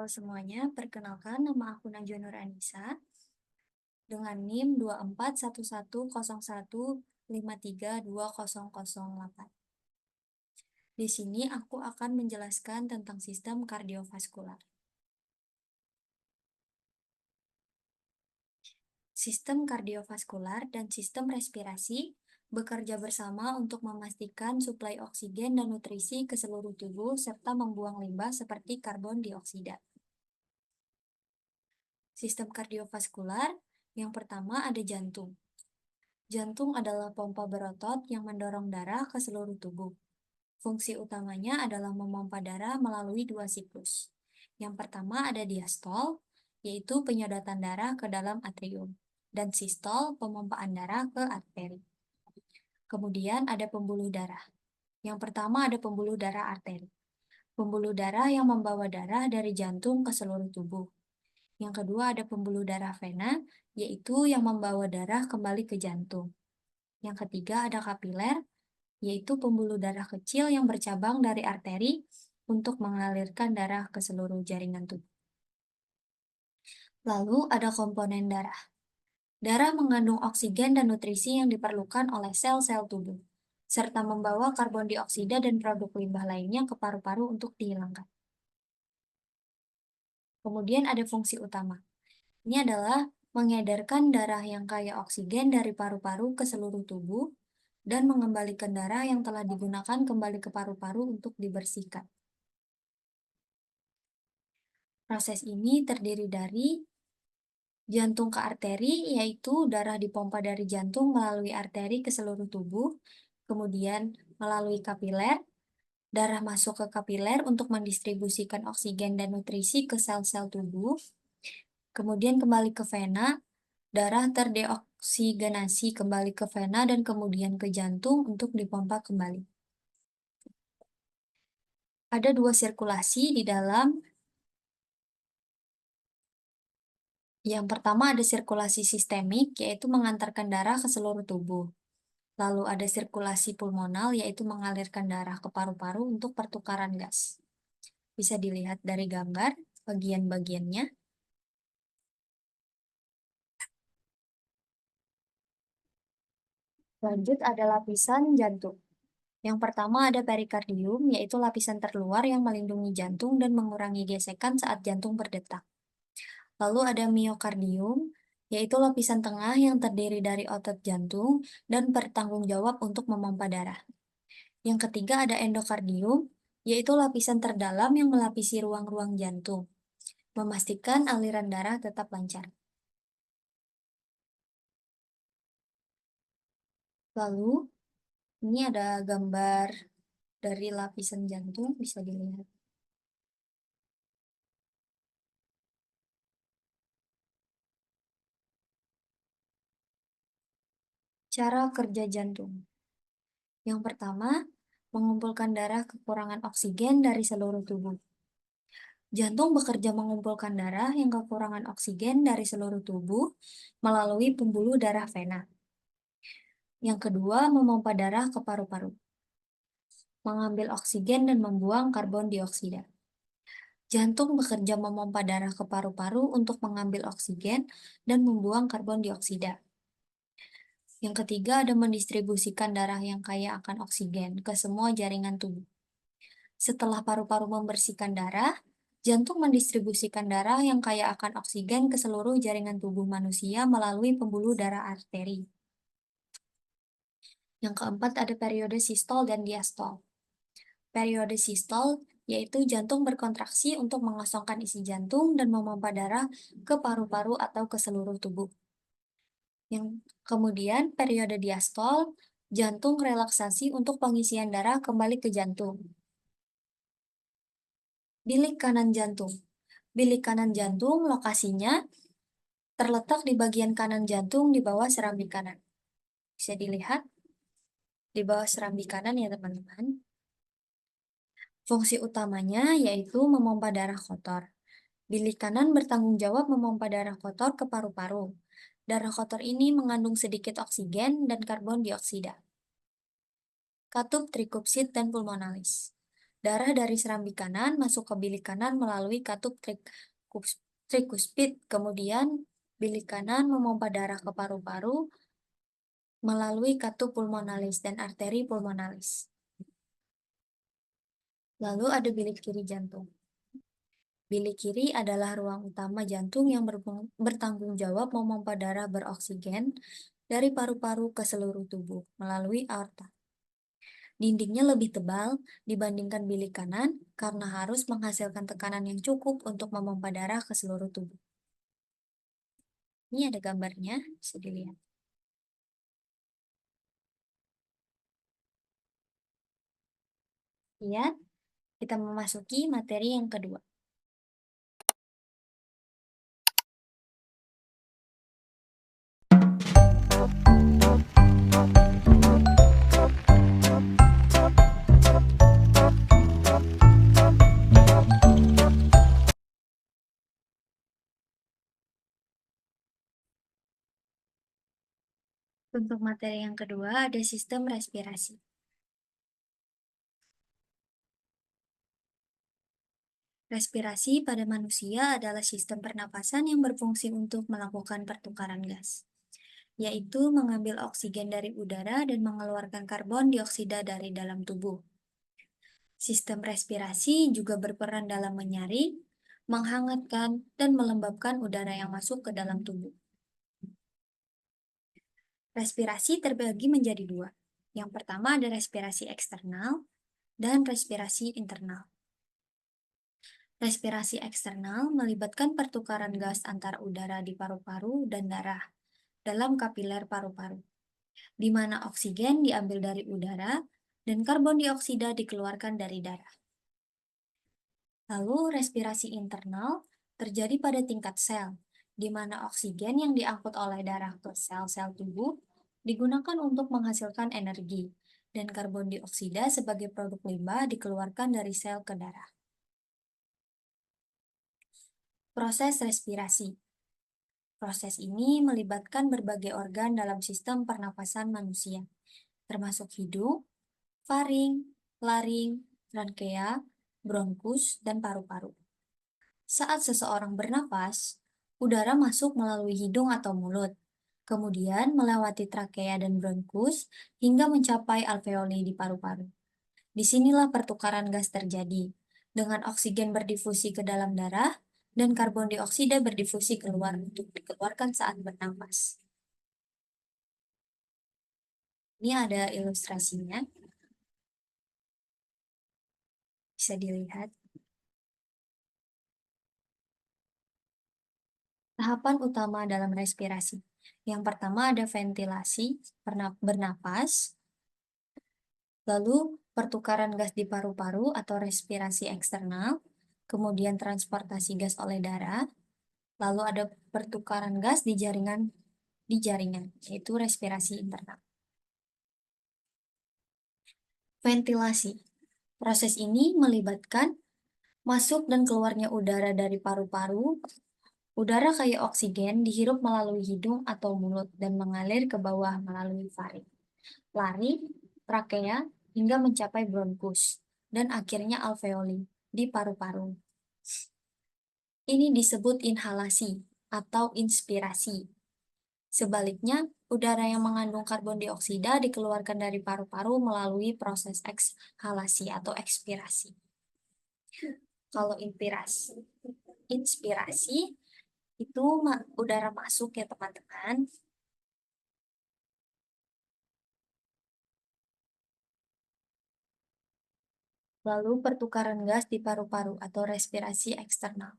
Halo semuanya, perkenalkan nama aku Najwa Nur Anissa dengan NIM 241101532008. Di sini aku akan menjelaskan tentang sistem kardiovaskular. Sistem kardiovaskular dan sistem respirasi bekerja bersama untuk memastikan suplai oksigen dan nutrisi ke seluruh tubuh serta membuang limbah seperti karbon dioksida. Sistem kardiovaskular, yang pertama ada jantung. Jantung adalah pompa berotot yang mendorong darah ke seluruh tubuh. Fungsi utamanya adalah memompa darah melalui dua siklus. Yang pertama ada diastol, yaitu penyedotan darah ke dalam atrium, dan sistol, pemompaan darah ke arteri. Kemudian ada pembuluh darah. Yang pertama ada pembuluh darah arteri. Pembuluh darah yang membawa darah dari jantung ke seluruh tubuh. Yang kedua ada pembuluh darah vena, yaitu yang membawa darah kembali ke jantung. Yang ketiga ada kapiler, yaitu pembuluh darah kecil yang bercabang dari arteri untuk mengalirkan darah ke seluruh jaringan tubuh. Lalu ada komponen darah. Darah mengandung oksigen dan nutrisi yang diperlukan oleh sel-sel tubuh, serta membawa karbon dioksida dan produk limbah lainnya ke paru-paru untuk dihilangkan. Kemudian ada fungsi utama. Ini adalah mengedarkan darah yang kaya oksigen dari paru-paru ke seluruh tubuh dan mengembalikan darah yang telah digunakan kembali ke paru-paru untuk dibersihkan. Proses ini terdiri dari jantung ke arteri, yaitu darah dipompa dari jantung melalui arteri ke seluruh tubuh, kemudian melalui kapiler, darah masuk ke kapiler untuk mendistribusikan oksigen dan nutrisi ke sel-sel tubuh, kemudian kembali ke vena, darah terdeoksigenasi kembali ke vena dan kemudian ke jantung untuk dipompa kembali. Ada dua sirkulasi di dalam. Yang pertama ada sirkulasi sistemik, yaitu mengantarkan darah ke seluruh tubuh. Lalu ada sirkulasi pulmonal, yaitu mengalirkan darah ke paru-paru untuk pertukaran gas. Bisa dilihat dari gambar bagian-bagiannya. Lanjut ada lapisan jantung. Yang pertama ada perikardium, yaitu lapisan terluar yang melindungi jantung dan mengurangi gesekan saat jantung berdetak. Lalu ada miokardium, yaitu lapisan tengah yang terdiri dari otot jantung dan bertanggung jawab untuk memompa darah. Yang ketiga ada endokardium, yaitu lapisan terdalam yang melapisi ruang-ruang jantung, memastikan aliran darah tetap lancar. Lalu, ini ada gambar dari lapisan jantung, bisa dilihat. Cara kerja jantung. Yang pertama, mengumpulkan darah kekurangan oksigen dari seluruh tubuh. Jantung bekerja mengumpulkan darah yang kekurangan oksigen dari seluruh tubuh melalui pembuluh darah vena. Yang kedua, memompa darah ke paru-paru, mengambil oksigen dan membuang karbon dioksida. Jantung bekerja memompa darah ke paru-paru untuk mengambil oksigen dan membuang karbon dioksida. Yang ketiga, ada mendistribusikan darah yang kaya akan oksigen ke semua jaringan tubuh. Setelah paru-paru membersihkan darah, jantung mendistribusikan darah yang kaya akan oksigen ke seluruh jaringan tubuh manusia melalui pembuluh darah arteri. Yang keempat ada periode sistol dan diastol. Periode sistol yaitu jantung berkontraksi untuk mengosongkan isi jantung dan memompa darah ke paru-paru atau ke seluruh tubuh. Yang kemudian periode diastol, jantung relaksasi untuk pengisian darah kembali ke jantung. Bilik kanan jantung. Bilik kanan jantung lokasinya terletak di bagian kanan jantung di bawah serambi kanan. Bisa dilihat di bawah serambi kanan ya teman-teman. Fungsi utamanya yaitu memompa darah kotor. Bilik kanan bertanggung jawab memompa darah kotor ke paru-paru. Darah kotor ini mengandung sedikit oksigen dan karbon dioksida. Katup trikupsit dan pulmonalis. Darah dari serambi kanan masuk ke bilik kanan melalui katup trikuspid, kemudian bilik kanan memompa darah ke paru-paru melalui katup pulmonalis dan arteri pulmonalis. Lalu ada bilik kiri jantung. Bilik kiri adalah ruang utama jantung yang bertanggung jawab memompa darah beroksigen dari paru-paru ke seluruh tubuh melalui aorta. Dindingnya lebih tebal dibandingkan bilik kanan karena harus menghasilkan tekanan yang cukup untuk memompa darah ke seluruh tubuh. Ini ada gambarnya, bisa dilihat. Lihat, kita memasuki materi yang kedua. Untuk materi yang kedua ada sistem respirasi. Respirasi pada manusia adalah sistem pernapasan yang berfungsi untuk melakukan pertukaran gas, yaitu mengambil oksigen dari udara dan mengeluarkan karbon dioksida dari dalam tubuh. Sistem respirasi juga berperan dalam menyaring, menghangatkan, dan melembabkan udara yang masuk ke dalam tubuh. Respirasi terbagi menjadi dua. Yang pertama ada respirasi eksternal dan respirasi internal. Respirasi eksternal melibatkan pertukaran gas antara udara di paru-paru dan darah dalam kapiler paru-paru, di mana oksigen diambil dari udara dan karbon dioksida dikeluarkan dari darah. Lalu respirasi internal terjadi pada tingkat sel, di mana oksigen yang diangkut oleh darah ke sel-sel tubuh digunakan untuk menghasilkan energi, dan karbon dioksida sebagai produk limbah dikeluarkan dari sel ke darah. Proses respirasi. Proses ini melibatkan berbagai organ dalam sistem pernapasan manusia, termasuk hidung, faring, laring, trankea, bronkus, dan paru-paru. Saat seseorang bernapas, udara masuk melalui hidung atau mulut, kemudian melewati trakea dan bronkus hingga mencapai alveoli di paru-paru. Disinilah pertukaran gas terjadi, dengan oksigen berdifusi ke dalam darah dan karbon dioksida berdifusi keluar untuk dikeluarkan saat bernapas. Ini ada ilustrasinya, bisa dilihat. Tahapan utama dalam respirasi. Yang pertama ada ventilasi, bernapas, lalu pertukaran gas di paru-paru atau respirasi eksternal, kemudian transportasi gas oleh darah, lalu ada pertukaran gas di jaringan, yaitu respirasi internal. Ventilasi. Proses ini melibatkan masuk dan keluarnya udara dari paru-paru. Udara kaya oksigen dihirup melalui hidung atau mulut dan mengalir ke bawah melalui faring, laring, trakea, hingga mencapai bronkus, dan akhirnya alveoli di paru-paru. Ini disebut inhalasi atau inspirasi. Sebaliknya, udara yang mengandung karbon dioksida dikeluarkan dari paru-paru melalui proses ekshalasi atau ekspirasi. Kalau inspirasi itu udara masuk ya teman-teman. Lalu pertukaran gas di paru-paru atau respirasi eksternal.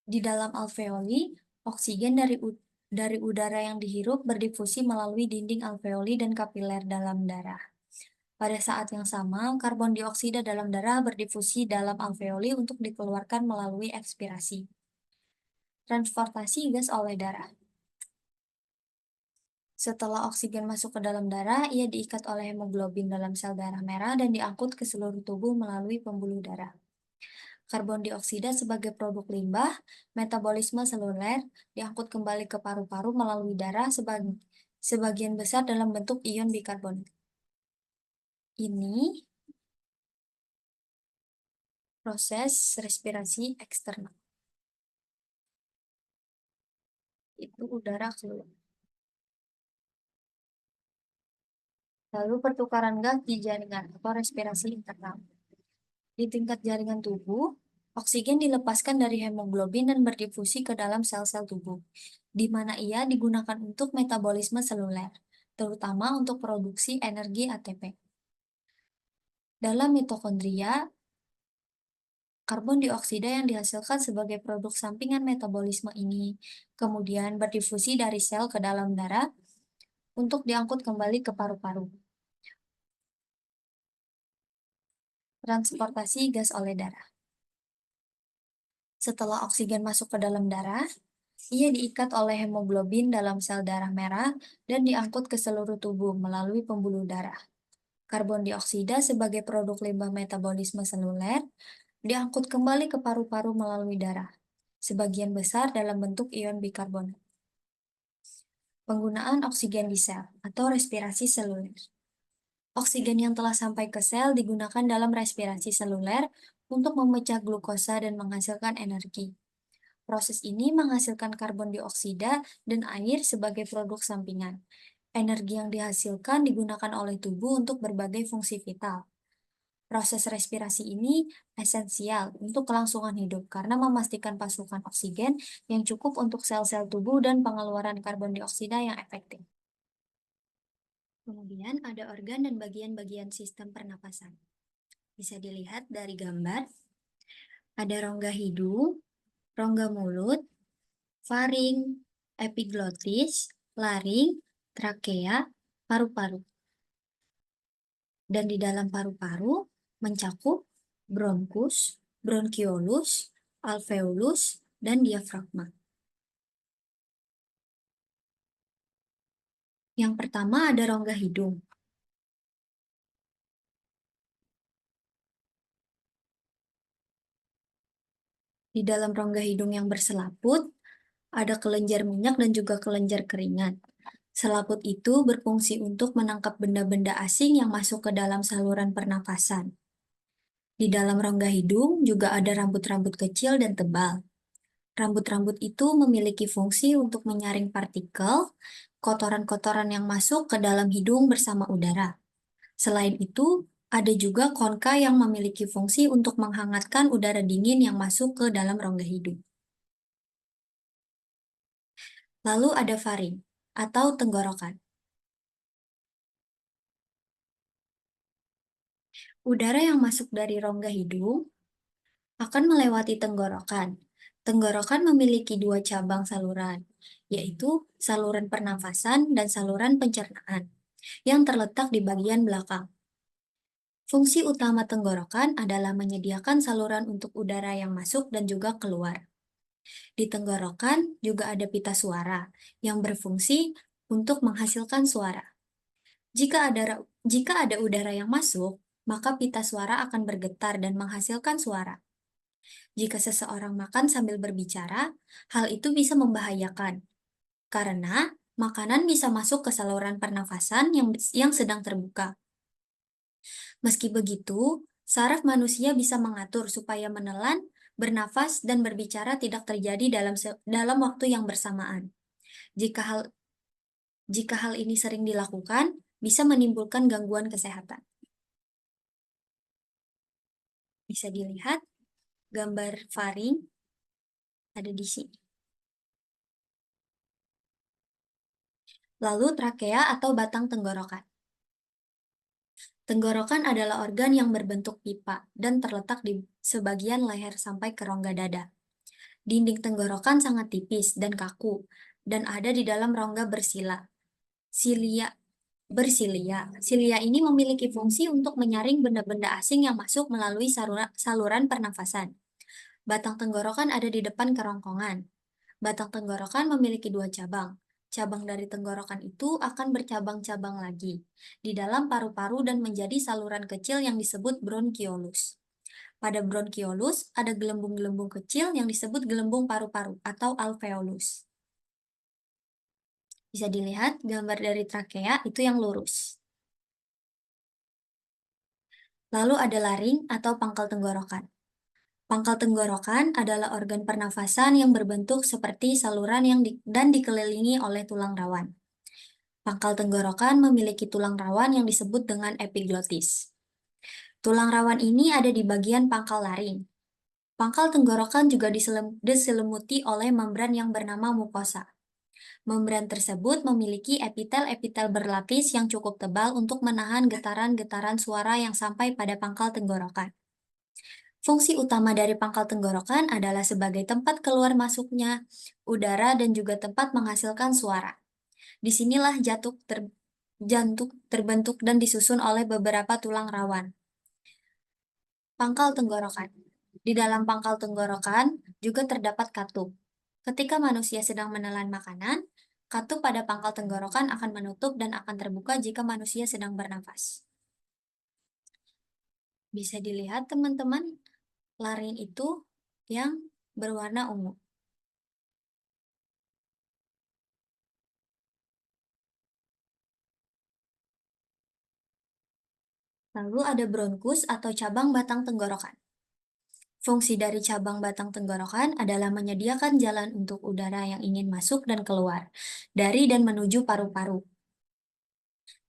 Di dalam alveoli, oksigen dari udara yang dihirup berdifusi melalui dinding alveoli dan kapiler dalam darah. Pada saat yang sama, karbon dioksida dalam darah berdifusi dalam alveoli untuk dikeluarkan melalui ekspirasi. Transportasi gas oleh darah. Setelah oksigen masuk ke dalam darah, ia diikat oleh hemoglobin dalam sel darah merah dan diangkut ke seluruh tubuh melalui pembuluh darah. Karbon dioksida sebagai produk limbah, metabolisme seluler, diangkut kembali ke paru-paru melalui darah sebagian besar dalam bentuk ion bikarbonat. Ini proses respirasi eksternal, itu udara keluar. Lalu pertukaran gas di jaringan atau respirasi internal. Di tingkat jaringan tubuh, oksigen dilepaskan dari hemoglobin dan berdifusi ke dalam sel-sel tubuh, di mana ia digunakan untuk metabolisme seluler, terutama untuk produksi energi ATP. Dalam mitokondria, karbon dioksida yang dihasilkan sebagai produk sampingan metabolisme ini kemudian berdifusi dari sel ke dalam darah untuk diangkut kembali ke paru-paru. Transportasi gas oleh darah. Setelah oksigen masuk ke dalam darah, ia diikat oleh hemoglobin dalam sel darah merah dan diangkut ke seluruh tubuh melalui pembuluh darah. Karbon dioksida sebagai produk limbah metabolisme seluler diangkut kembali ke paru-paru melalui darah, sebagian besar dalam bentuk ion bikarbonat. Penggunaan oksigen di sel atau respirasi seluler. Oksigen yang telah sampai ke sel digunakan dalam respirasi seluler untuk memecah glukosa dan menghasilkan energi. Proses ini menghasilkan karbon dioksida dan air sebagai produk sampingan. Energi yang dihasilkan digunakan oleh tubuh untuk berbagai fungsi vital. Proses respirasi ini esensial untuk kelangsungan hidup karena memastikan pasokan oksigen yang cukup untuk sel-sel tubuh dan pengeluaran karbon dioksida yang efektif. Kemudian ada organ dan bagian-bagian sistem pernapasan. Bisa dilihat dari gambar, ada rongga hidung, rongga mulut, faring, epiglotis, laring, trakea, paru-paru. Dan di dalam paru-paru mencakup bronkus, bronkiolus, alveolus, dan diafragma. Yang pertama ada rongga hidung. Di dalam rongga hidung yang berselaput, ada kelenjar minyak dan juga kelenjar keringat. Selaput itu berfungsi untuk menangkap benda-benda asing yang masuk ke dalam saluran pernafasan. Di dalam rongga hidung juga ada rambut-rambut kecil dan tebal. Rambut-rambut itu memiliki fungsi untuk menyaring partikel, kotoran-kotoran yang masuk ke dalam hidung bersama udara. Selain itu, ada juga konka yang memiliki fungsi untuk menghangatkan udara dingin yang masuk ke dalam rongga hidung. Lalu ada faring atau tenggorokan. Udara yang masuk dari rongga hidung akan melewati tenggorokan. Tenggorokan memiliki dua cabang saluran, yaitu saluran pernafasan dan saluran pencernaan, yang terletak di bagian belakang. Fungsi utama tenggorokan adalah menyediakan saluran untuk udara yang masuk dan juga keluar. Di tenggorokan juga ada pita suara yang berfungsi untuk menghasilkan suara. Jika ada udara yang masuk, maka pita suara akan bergetar dan menghasilkan suara. Jika seseorang makan sambil berbicara, hal itu bisa membahayakan karena makanan bisa masuk ke saluran pernafasan yang sedang terbuka. Meski begitu, saraf manusia bisa mengatur supaya menelan, bernafas, dan berbicara tidak terjadi dalam waktu yang bersamaan. Jika hal jika hal ini sering dilakukan, bisa menimbulkan gangguan kesehatan. Bisa dilihat gambar faring ada di sini. Lalu trakea atau batang tenggorokan. Tenggorokan adalah organ yang berbentuk pipa dan terletak di sebagian leher sampai ke rongga dada. Dinding tenggorokan sangat tipis dan kaku dan ada di dalam rongga bersila. Silia ini memiliki fungsi untuk menyaring benda-benda asing yang masuk melalui saluran pernafasan. Batang tenggorokan ada di depan kerongkongan. Batang tenggorokan memiliki dua cabang. Cabang dari tenggorokan itu akan bercabang-cabang lagi di dalam paru-paru dan menjadi saluran kecil yang disebut bronkiolus. Pada bronkiolus ada gelembung-gelembung kecil yang disebut gelembung paru-paru atau alveolus. Bisa dilihat gambar dari trakea itu yang lurus. Lalu ada laring atau pangkal tenggorokan. Pangkal tenggorokan adalah organ pernafasan yang berbentuk seperti saluran dan dikelilingi oleh tulang rawan. Pangkal tenggorokan memiliki tulang rawan yang disebut dengan epiglotis. Tulang rawan ini ada di bagian pangkal laring. Pangkal tenggorokan juga diselimuti oleh membran yang bernama mukosa. Membran tersebut memiliki epitel-epitel berlapis yang cukup tebal untuk menahan getaran-getaran suara yang sampai pada pangkal tenggorokan. Fungsi utama dari pangkal tenggorokan adalah sebagai tempat keluar masuknya udara dan juga tempat menghasilkan suara. Disinilah jantung terbentuk dan disusun oleh beberapa tulang rawan. Pangkal tenggorokan. Di dalam pangkal tenggorokan juga terdapat katup. Ketika manusia sedang menelan makanan, katup pada pangkal tenggorokan akan menutup dan akan terbuka jika manusia sedang bernafas. Bisa dilihat teman-teman, laring itu yang berwarna ungu. Lalu ada bronkus atau cabang batang tenggorokan. Fungsi dari cabang batang tenggorokan adalah menyediakan jalan untuk udara yang ingin masuk dan keluar dari dan menuju paru-paru.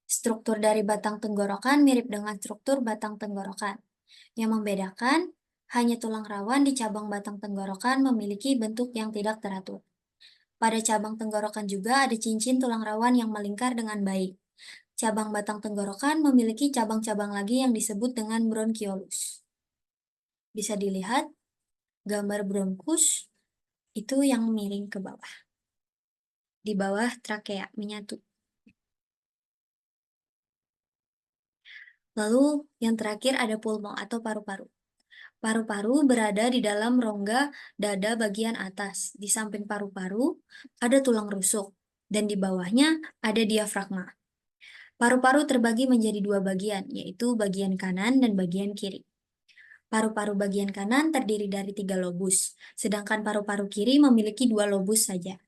Struktur dari batang tenggorokan mirip dengan struktur batang tenggorokan. Yang membedakan, hanya tulang rawan di cabang batang tenggorokan memiliki bentuk yang tidak teratur. Pada cabang tenggorokan juga ada cincin tulang rawan yang melingkar dengan baik. Cabang batang tenggorokan memiliki cabang-cabang lagi yang disebut dengan bronkiolus. Bisa dilihat, gambar bronkus itu yang miring ke bawah. Di bawah trakea menyatu. Lalu yang terakhir ada pulmo atau paru-paru. Paru-paru berada di dalam rongga dada bagian atas. Di samping paru-paru ada tulang rusuk dan di bawahnya ada diafragma. Paru-paru terbagi menjadi dua bagian, yaitu bagian kanan dan bagian kiri. Paru-paru bagian kanan terdiri dari 3 lobus, sedangkan paru-paru kiri memiliki 2 lobus saja.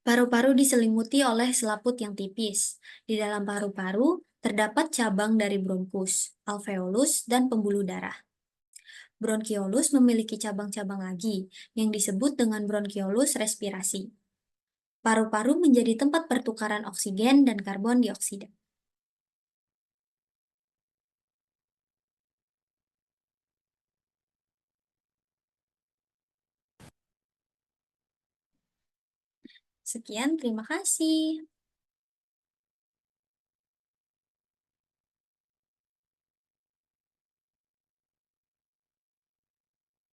Paru-paru diselimuti oleh selaput yang tipis. Di dalam paru-paru terdapat cabang dari bronkus, alveolus, dan pembuluh darah. Bronkiolus memiliki cabang-cabang lagi yang disebut dengan bronkiolus respirasi. Paru-paru menjadi tempat pertukaran oksigen dan karbon dioksida. Sekian, terima kasih.